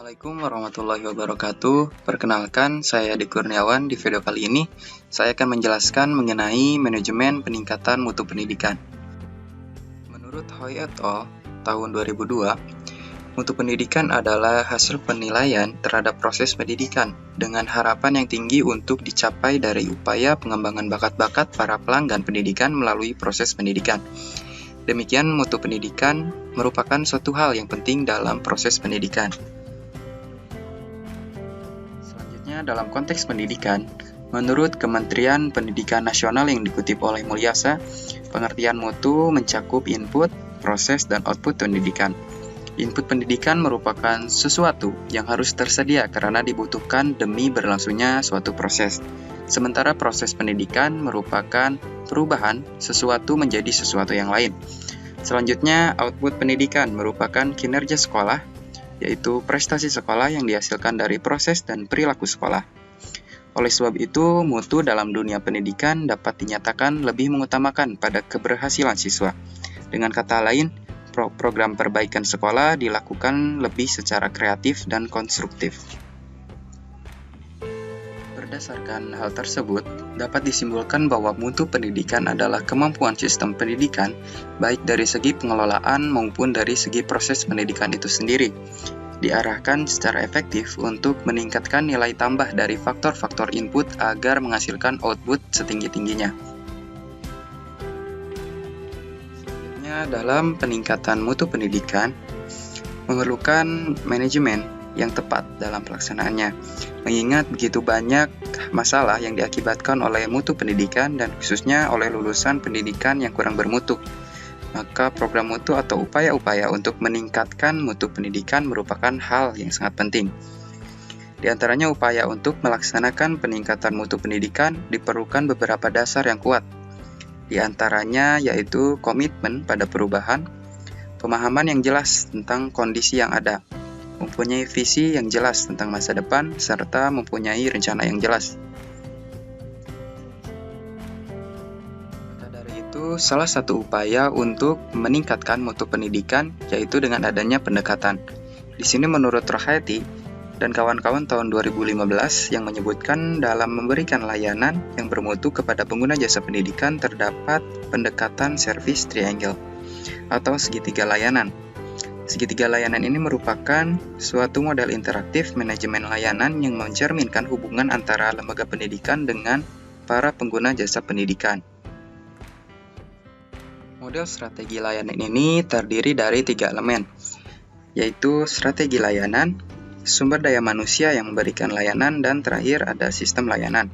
Assalamualaikum warahmatullahi wabarakatuh. Perkenalkan, saya Adi Kurniawan. Di video kali ini, saya akan menjelaskan mengenai manajemen peningkatan mutu pendidikan. Menurut Hoy et al. Tahun 2002, mutu pendidikan adalah hasil penilaian terhadap proses pendidikan dengan harapan yang tinggi untuk dicapai dari upaya pengembangan bakat-bakat para pelanggan pendidikan melalui proses pendidikan. Demikian, mutu pendidikan merupakan suatu hal yang penting dalam proses pendidikan. Dalam konteks pendidikan, menurut Kementerian Pendidikan Nasional yang dikutip oleh Mulyasa, pengertian mutu mencakup input, proses, dan output pendidikan. Input pendidikan merupakan sesuatu yang harus tersedia karena dibutuhkan demi berlangsungnya suatu proses. Sementara proses pendidikan merupakan perubahan sesuatu menjadi sesuatu yang lain. Selanjutnya, output pendidikan merupakan kinerja sekolah, yaitu prestasi sekolah yang dihasilkan dari proses dan perilaku sekolah. Oleh sebab itu, mutu dalam dunia pendidikan dapat dinyatakan lebih mengutamakan pada keberhasilan siswa. Dengan kata lain, program perbaikan sekolah dilakukan lebih secara kreatif dan konstruktif. Berdasarkan hal tersebut, dapat disimpulkan bahwa mutu pendidikan adalah kemampuan sistem pendidikan, baik dari segi pengelolaan maupun dari segi proses pendidikan itu sendiri, diarahkan secara efektif untuk meningkatkan nilai tambah dari faktor-faktor input agar menghasilkan output setinggi-tingginya. Selanjutnya, dalam peningkatan mutu pendidikan, memerlukan manajemen yang tepat dalam pelaksanaannya, mengingat begitu banyak masalah yang diakibatkan oleh mutu pendidikan dan khususnya oleh lulusan pendidikan yang kurang bermutu. Maka program mutu atau upaya-upaya untuk meningkatkan mutu pendidikan merupakan hal yang sangat penting. Di antaranya upaya untuk melaksanakan peningkatan mutu pendidikan diperlukan beberapa dasar yang kuat. Di antaranya yaitu komitmen pada perubahan, pemahaman yang jelas tentang kondisi yang ada, mempunyai visi yang jelas tentang masa depan, serta mempunyai rencana yang jelas. Maka dari itu, salah satu upaya untuk meningkatkan mutu pendidikan yaitu dengan adanya pendekatan. Di sini menurut Rohayati dan kawan-kawan tahun 2015 yang menyebutkan dalam memberikan layanan yang bermutu kepada pengguna jasa pendidikan terdapat pendekatan service triangle atau segitiga layanan. Segitiga layanan ini merupakan suatu model interaktif manajemen layanan yang mencerminkan hubungan antara lembaga pendidikan dengan para pengguna jasa pendidikan. Model strategi layanan ini terdiri dari 3 elemen, yaitu strategi layanan, sumber daya manusia yang memberikan layanan, dan terakhir ada sistem layanan,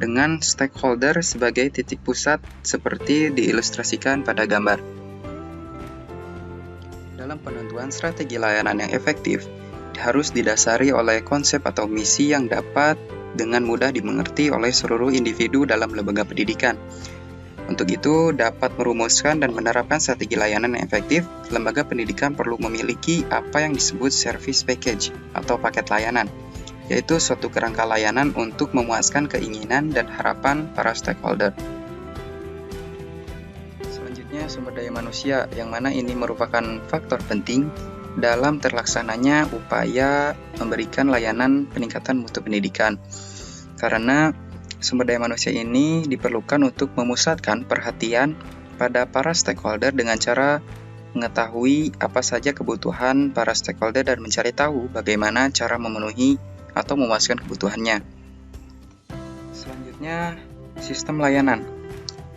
dengan stakeholder sebagai titik pusat seperti diilustrasikan pada gambar. Dalam penentuan strategi layanan yang efektif, harus didasari oleh konsep atau misi yang dapat dengan mudah dimengerti oleh seluruh individu dalam lembaga pendidikan. Untuk itu, dapat merumuskan dan menerapkan strategi layanan yang efektif, lembaga pendidikan perlu memiliki apa yang disebut service package atau paket layanan, yaitu suatu kerangka layanan untuk memuaskan keinginan dan harapan para stakeholder. Sumber daya manusia, yang mana ini merupakan faktor penting dalam terlaksananya upaya memberikan layanan peningkatan mutu pendidikan. Karena sumber daya manusia ini diperlukan untuk memusatkan perhatian pada para stakeholder dengan cara mengetahui apa saja kebutuhan para stakeholder dan mencari tahu bagaimana cara memenuhi atau memuaskan kebutuhannya. Selanjutnya, sistem layanan,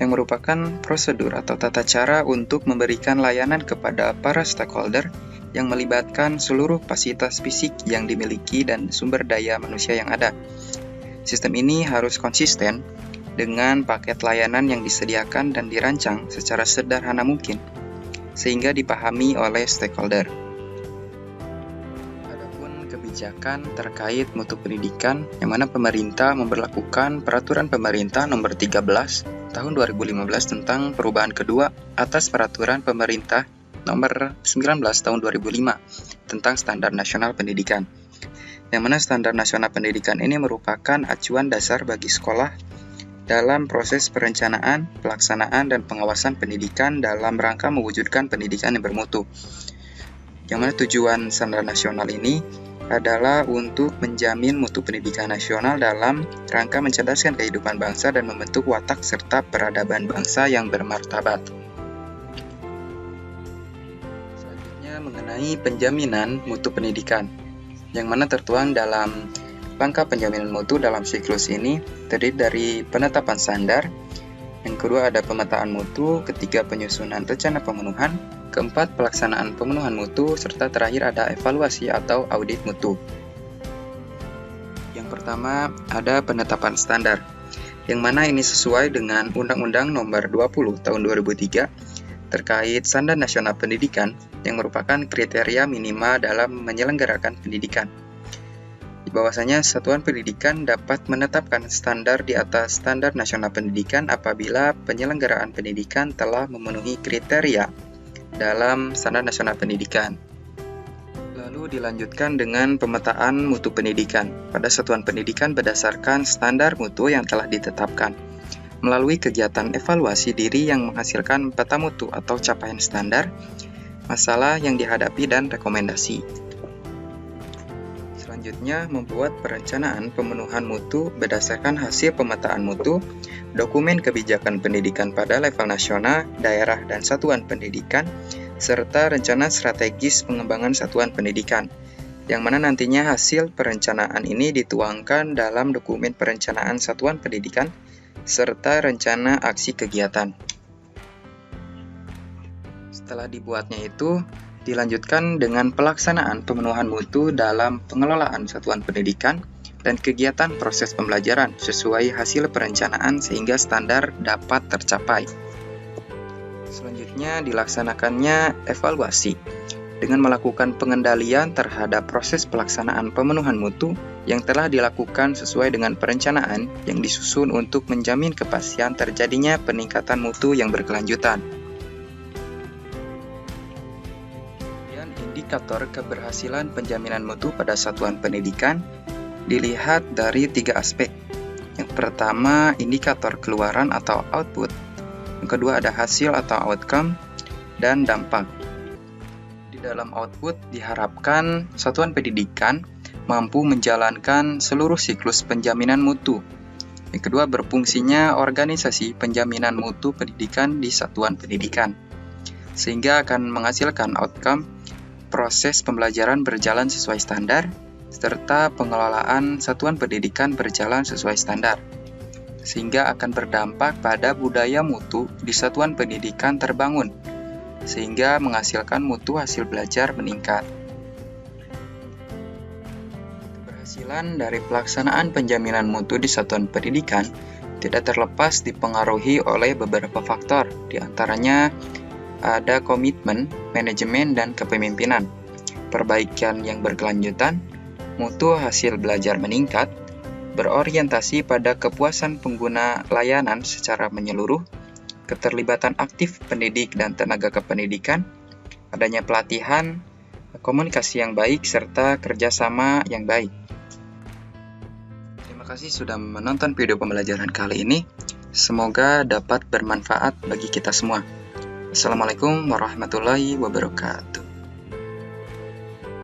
yang merupakan prosedur atau tata cara untuk memberikan layanan kepada para stakeholder yang melibatkan seluruh fasilitas fisik yang dimiliki dan sumber daya manusia yang ada. Sistem ini harus konsisten dengan paket layanan yang disediakan dan dirancang secara sederhana mungkin, sehingga dipahami oleh stakeholder. Kebijakan terkait mutu pendidikan yang mana pemerintah memberlakukan Peraturan Pemerintah Nomor 13 Tahun 2015 tentang perubahan kedua atas Peraturan Pemerintah Nomor 19 Tahun 2005 tentang Standar Nasional Pendidikan. Yang mana Standar Nasional Pendidikan ini merupakan acuan dasar bagi sekolah dalam proses perencanaan, pelaksanaan, dan pengawasan pendidikan dalam rangka mewujudkan pendidikan yang bermutu. Yang mana tujuan standar nasional ini adalah untuk menjamin mutu pendidikan nasional dalam rangka mencerdaskan kehidupan bangsa dan membentuk watak serta peradaban bangsa yang bermartabat. Selanjutnya mengenai penjaminan mutu pendidikan, yang mana tertuang dalam langkah penjaminan mutu dalam siklus ini terdiri dari penetapan standar, yang kedua ada pemetaan mutu, ketiga penyusunan rencana pemenuhan, keempat pelaksanaan pemenuhan mutu, serta terakhir ada evaluasi atau audit mutu. Yang pertama ada penetapan standar, yang mana ini sesuai dengan Undang-Undang Nomor 20 Tahun 2003 terkait Standar Nasional Pendidikan yang merupakan kriteria minimal dalam menyelenggarakan pendidikan. Bahwasanya satuan pendidikan dapat menetapkan standar di atas standar nasional pendidikan apabila penyelenggaraan pendidikan telah memenuhi kriteria dalam standar nasional pendidikan. Lalu dilanjutkan dengan pemetaan mutu pendidikan pada satuan pendidikan berdasarkan standar mutu yang telah ditetapkan melalui kegiatan evaluasi diri yang menghasilkan peta mutu atau capaian standar, masalah yang dihadapi dan rekomendasi. Selanjutnya, membuat perencanaan pemenuhan mutu berdasarkan hasil pemetaan mutu, dokumen kebijakan pendidikan pada level nasional, daerah, dan satuan pendidikan, serta rencana strategis pengembangan satuan pendidikan, yang mana nantinya hasil perencanaan ini dituangkan dalam dokumen perencanaan satuan pendidikan, serta rencana aksi kegiatan. Setelah dibuatnya itu, dilanjutkan dengan pelaksanaan pemenuhan mutu dalam pengelolaan satuan pendidikan dan kegiatan proses pembelajaran sesuai hasil perencanaan sehingga standar dapat tercapai. Selanjutnya dilaksanakannya evaluasi dengan melakukan pengendalian terhadap proses pelaksanaan pemenuhan mutu yang telah dilakukan sesuai dengan perencanaan yang disusun untuk menjamin kepastian terjadinya peningkatan mutu yang berkelanjutan. Indikator keberhasilan penjaminan mutu pada satuan pendidikan dilihat dari 3 aspek. Yang pertama, indikator keluaran atau output. Yang kedua ada hasil atau outcome, dan dampak. Di dalam output diharapkan satuan pendidikan mampu menjalankan seluruh siklus penjaminan mutu. Yang kedua, berfungsinya organisasi penjaminan mutu pendidikan di satuan pendidikan, sehingga akan menghasilkan outcome proses pembelajaran berjalan sesuai standar, serta pengelolaan satuan pendidikan berjalan sesuai standar, sehingga akan berdampak pada budaya mutu di satuan pendidikan terbangun, sehingga menghasilkan mutu hasil belajar meningkat. Keberhasilan dari pelaksanaan penjaminan mutu di satuan pendidikan tidak terlepas dipengaruhi oleh beberapa faktor, di antaranya ada komitmen, manajemen, dan kepemimpinan, perbaikan yang berkelanjutan, mutu hasil belajar meningkat, berorientasi pada kepuasan pengguna layanan secara menyeluruh, keterlibatan aktif pendidik dan tenaga kependidikan, adanya pelatihan, komunikasi yang baik, serta kerjasama yang baik. Terima kasih sudah menonton video pembelajaran kali ini. Semoga dapat bermanfaat bagi kita semua. Assalamualaikum warahmatullahi wabarakatuh.